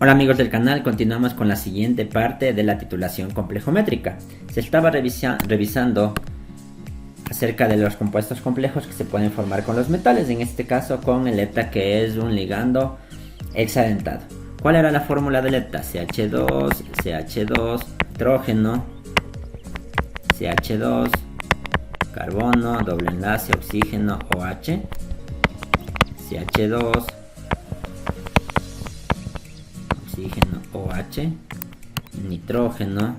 Hola amigos del canal, continuamos con la siguiente parte de la titulación complejométrica. Se estaba revisando acerca de los compuestos complejos que se pueden formar con los metales, en este caso con el ETA, que es un ligando hexadentado. ¿Cuál era la fórmula del ETA? CH2, CH2, nitrógeno, CH2, carbono, doble enlace, oxígeno, OH, CH2, oxígeno, OH, nitrógeno,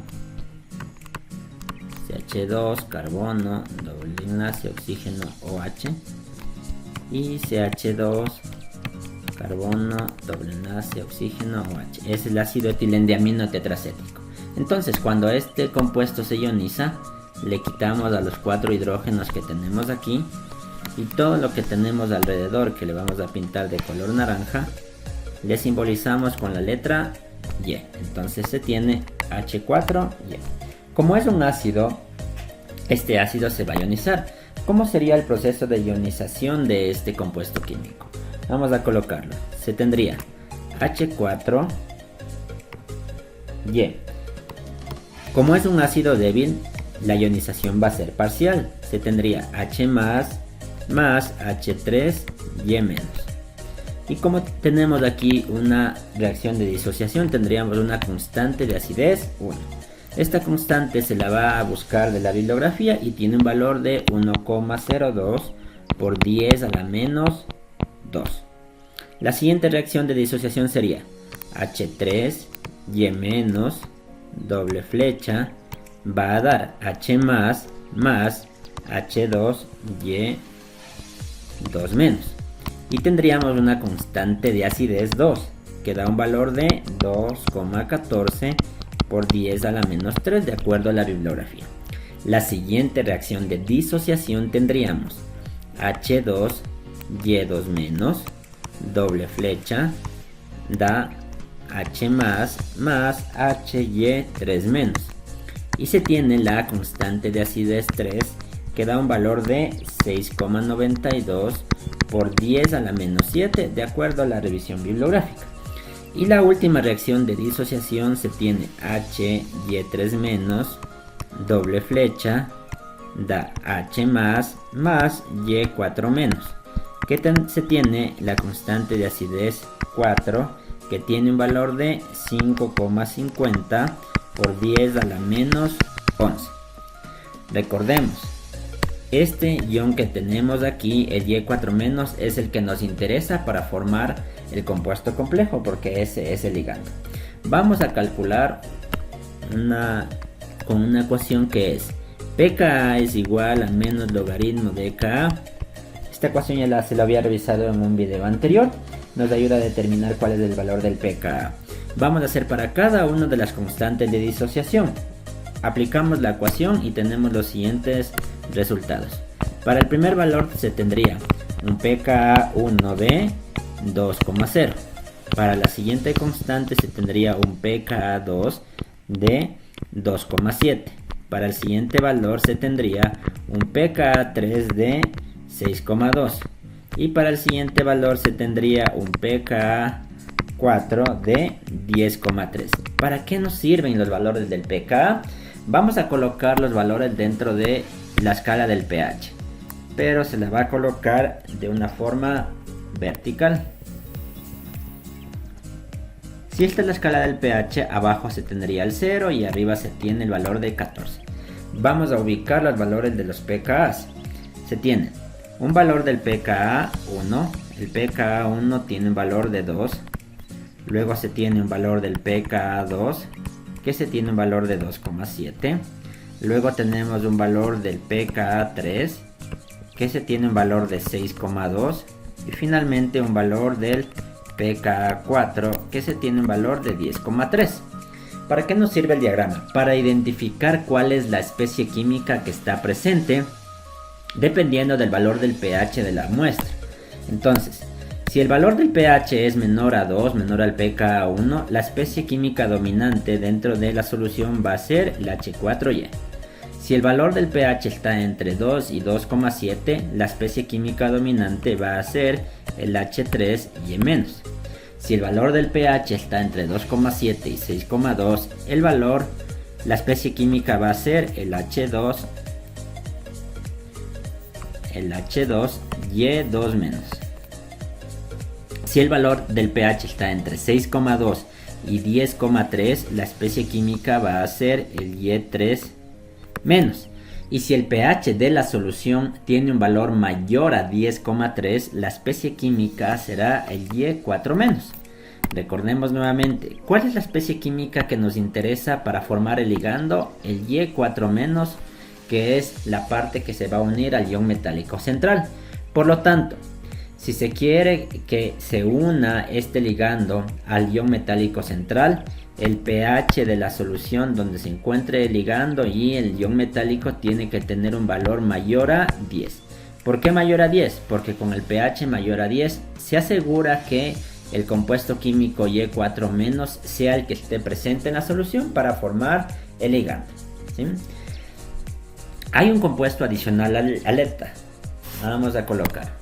CH2, carbono, doble enlace, oxígeno, OH, y CH2, carbono, doble enlace, oxígeno, OH. Es el ácido etilendiamino tetracético. Entonces, cuando este compuesto se ioniza, le quitamos a los 4 hidrógenos que tenemos aquí y todo lo que tenemos alrededor, que le vamos a pintar de color naranja, le simbolizamos con la letra Y. Entonces se tiene H4Y. Como es un ácido, este ácido se va a ionizar. ¿Cómo sería el proceso de ionización de este compuesto químico? Vamos a colocarlo. Se tendría H4Y. Como es un ácido débil, la ionización va a ser parcial. Se tendría H más H3Y menos. Y como tenemos aquí una reacción de disociación, tendríamos una constante de acidez 1. Esta constante se la va a buscar de la bibliografía y tiene un valor de 1,02 por 10 a la menos 2. La siguiente reacción de disociación sería H3Y menos, doble flecha, va a dar H más H2Y 2 menos. Y tendríamos una constante de acidez 2, que da un valor de 2,14 por 10 a la menos 3, de acuerdo a la bibliografía. La siguiente reacción de disociación tendríamos H2Y2 menos, doble flecha, da H más HY3 menos. Y se tiene la constante de acidez 3, que da un valor de 6,92 por 10 a la menos 7, de acuerdo a la revisión bibliográfica. Y la última reacción de disociación se tiene HY3 menos, doble flecha, da H más Y4 menos, que se tiene la constante de acidez 4, que tiene un valor de 5,50 por 10 a la menos 11. Recordemos, este ion que tenemos aquí, el Y4-, es el que nos interesa para formar el compuesto complejo, porque ese es el ligando. Vamos a calcular con una ecuación que es pKa es igual a menos logaritmo de Ka. Esta ecuación ya se la había revisado en un video anterior. Nos ayuda a determinar cuál es el valor del pKa. Vamos a hacer para cada una de las constantes de disociación. Aplicamos la ecuación y tenemos los siguientes resultados. Para el primer valor se tendría un pKa1 de 2,0. Para la siguiente constante se tendría un pKa2 de 2,7. Para el siguiente valor se tendría un pKa3 de 6,2. Y para el siguiente valor se tendría un pKa4 de 10,3. ¿Para qué nos sirven los valores del pKa? Vamos a colocar los valores dentro de la escala del pH, pero se la va a colocar de una forma vertical. Si esta es la escala del pH, abajo se tendría el 0 y arriba se tiene el valor de 14. Vamos a ubicar los valores de los pKa's. Se tiene un valor del pKa1, el pKa1 tiene un valor de 2, luego se tiene un valor del pKa2, que se tiene un valor de 2,7. Luego tenemos un valor del pKa3, que se tiene un valor de 6,2. Y finalmente un valor del pKa4, que se tiene un valor de 10,3. ¿Para qué nos sirve el diagrama? Para identificar cuál es la especie química que está presente, dependiendo del valor del pH de la muestra. Entonces, si el valor del pH es menor a 2, menor al pKa1, la especie química dominante dentro de la solución va a ser el H4Y. Si el valor del pH está entre 2 y 2,7, la especie química dominante va a ser el H3Y-. Si el valor del pH está entre 2,7 y 6,2, la especie química va a ser el H2Y2-. Si el valor del pH está entre 6,2 y 10,3, la especie química va a ser el Y3-. Y si el pH de la solución tiene un valor mayor a 10,3, la especie química será el Y4-. Recordemos nuevamente, ¿cuál es la especie química que nos interesa para formar el ligando? El Y4-, que es la parte que se va a unir al ion metálico central. Por lo tanto, si se quiere que se una este ligando al ion metálico central, el pH de la solución donde se encuentre el ligando y el ion metálico tiene que tener un valor mayor a 10. ¿Por qué mayor a 10? Porque con el pH mayor a 10 se asegura que el compuesto químico Y4- sea el que esté presente en la solución para formar el ligando, ¿sí? Hay un compuesto adicional al ETA. Vamos a colocar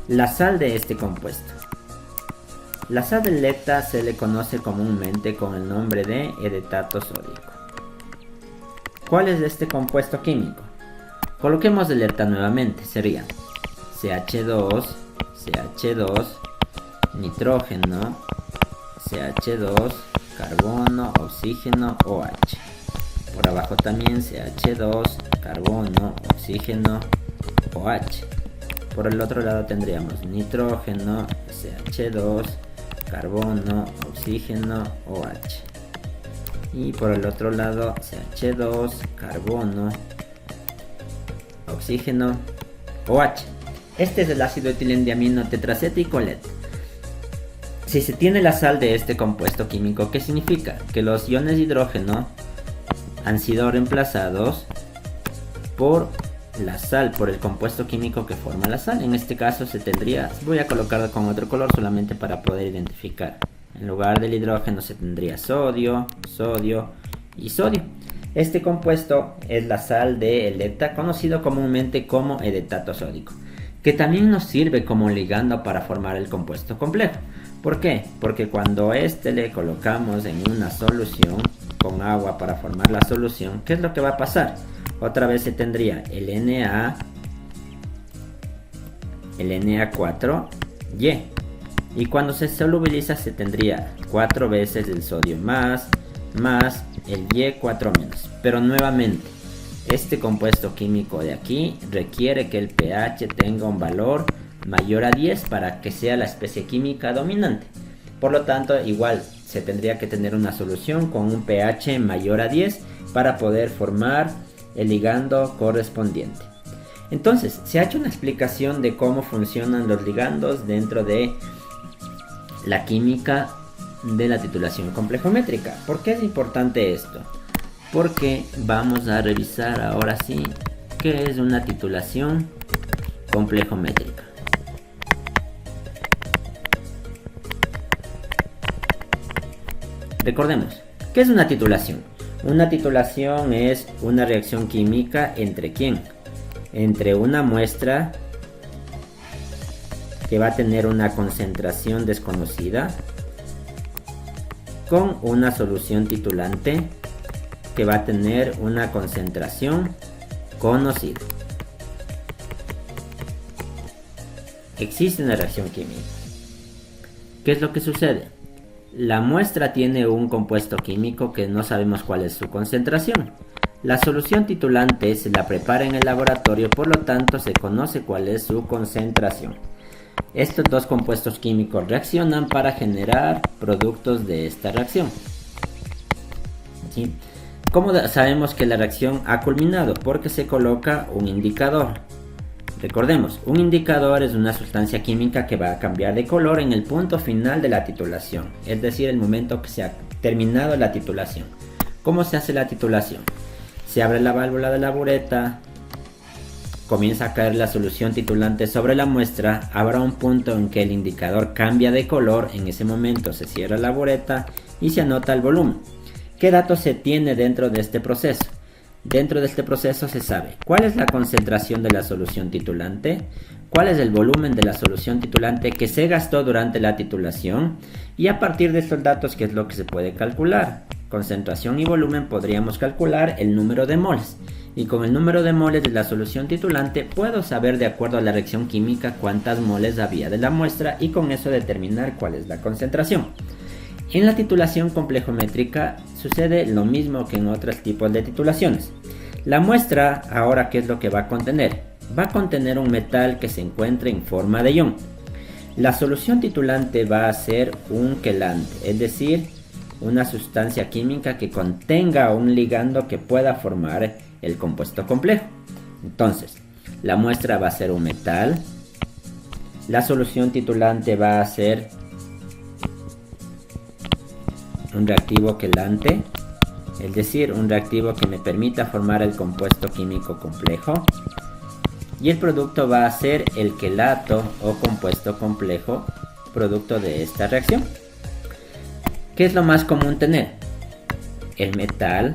la sal de este compuesto. La sal del ETA se le conoce comúnmente con el nombre de edetato sódico. ¿Cuál es este compuesto químico? Coloquemos el ETA nuevamente. Sería CH2, CH2, nitrógeno, CH2, carbono, oxígeno, OH. Por abajo también CH2, carbono, oxígeno, OH. Por el otro lado tendríamos nitrógeno, CH2, carbono, oxígeno, OH. Y por el otro lado CH2, carbono, oxígeno, OH. Este es el ácido etilendiamino tetracético LED. Si se tiene la sal de este compuesto químico, ¿qué significa? Que los iones de hidrógeno han sido reemplazados por la sal, por el compuesto químico que forma la sal. En este caso se tendría, voy a colocarlo con otro color solamente para poder identificar. En lugar del hidrógeno se tendría sodio, sodio y sodio. Este compuesto es la sal de ETA, conocido comúnmente como edetato sódico, que también nos sirve como ligando para formar el compuesto complejo. ¿Por qué? Porque cuando le colocamos en una solución con agua para formar la solución, ¿qué es lo que va a pasar? Otra vez se tendría el Na4Y. Y cuando se solubiliza se tendría 4 veces el sodio más el Y4-. Pero nuevamente, este compuesto químico de aquí requiere que el pH tenga un valor mayor a 10 para que sea la especie química dominante. Por lo tanto, igual se tendría que tener una solución con un pH mayor a 10 para poder formar el ligando correspondiente. Entonces, se ha hecho una explicación de cómo funcionan los ligandos dentro de la química de la titulación complejométrica. ¿Por qué es importante esto? Porque vamos a revisar ahora sí qué es una titulación complejométrica. Recordemos, ¿qué es una titulación? Una titulación es una reacción química ¿entre quién? Entre una muestra que va a tener una concentración desconocida con una solución titulante que va a tener una concentración conocida. Existe una reacción química. ¿Qué es lo que sucede? La muestra tiene un compuesto químico que no sabemos cuál es su concentración. La solución titulante se la prepara en el laboratorio, por lo tanto se conoce cuál es su concentración. Estos dos compuestos químicos reaccionan para generar productos de esta reacción. ¿Sí? ¿Cómo sabemos que la reacción ha culminado? Porque se coloca un indicador. Recordemos, un indicador es una sustancia química que va a cambiar de color en el punto final de la titulación, es decir, el momento que se ha terminado la titulación. ¿Cómo se hace la titulación? Se abre la válvula de la bureta, comienza a caer la solución titulante sobre la muestra, habrá un punto en que el indicador cambia de color, en ese momento se cierra la bureta y se anota el volumen. ¿Qué datos se tiene dentro de este proceso? Dentro de este proceso se sabe cuál es la concentración de la solución titulante, cuál es el volumen de la solución titulante que se gastó durante la titulación, y a partir de estos datos, ¿qué es lo que se puede calcular? Concentración y volumen, podríamos calcular el número de moles, y con el número de moles de la solución titulante puedo saber, de acuerdo a la reacción química, cuántas moles había de la muestra, y con eso determinar cuál es la concentración. En la titulación complejométrica sucede lo mismo que en otros tipos de titulaciones. La muestra, ahora, ¿qué es lo que va a contener? Va a contener un metal que se encuentra en forma de ion. La solución titulante va a ser un quelante, es decir, una sustancia química que contenga un ligando que pueda formar el compuesto complejo. Entonces, la muestra va a ser un metal. La solución titulante va a ser un reactivo quelante, es decir, un reactivo que me permita formar el compuesto químico complejo. Y el producto va a ser el quelato o compuesto complejo producto de esta reacción. ¿Qué es lo más común tener? El metal,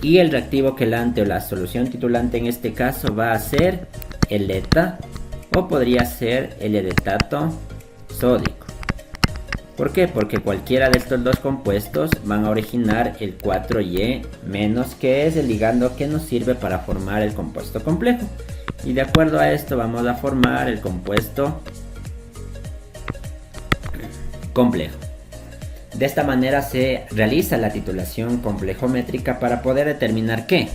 y el reactivo quelante o la solución titulante en este caso va a ser el ETA, o podría ser el eretato sódico. ¿Por qué? Porque cualquiera de estos dos compuestos van a originar el 4Y-, que es el ligando que nos sirve para formar el compuesto complejo. Y de acuerdo a esto vamos a formar el compuesto complejo. De esta manera se realiza la titulación complejométrica para poder determinar que,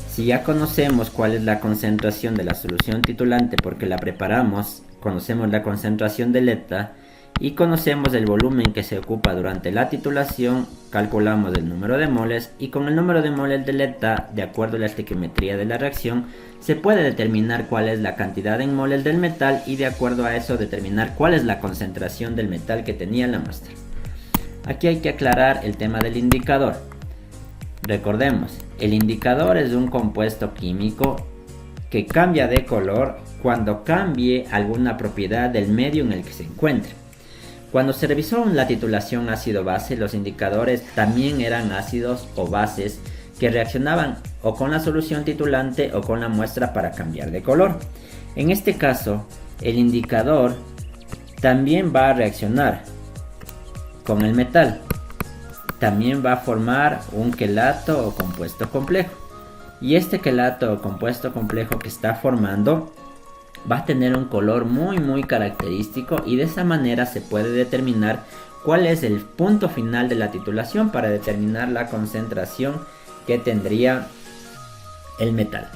si ya conocemos cuál es la concentración de la solución titulante porque la preparamos, conocemos la concentración del ETA y conocemos el volumen que se ocupa durante la titulación, calculamos el número de moles, y con el número de moles del ETA, de acuerdo a la estequiometría de la reacción, se puede determinar cuál es la cantidad en moles del metal, y de acuerdo a eso determinar cuál es la concentración del metal que tenía la muestra. Aquí hay que aclarar el tema del indicador. Recordemos, el indicador es un compuesto químico que cambia de color cuando cambie alguna propiedad del medio en el que se encuentre. Cuando se revisó la titulación ácido-base, los indicadores también eran ácidos o bases que reaccionaban o con la solución titulante o con la muestra para cambiar de color. En este caso, el indicador también va a reaccionar con el metal. También va a formar un quelato o compuesto complejo. Y este quelato o compuesto complejo que está formando va a tener un color muy característico, y de esa manera se puede determinar cuál es el punto final de la titulación para determinar la concentración que tendría el metal.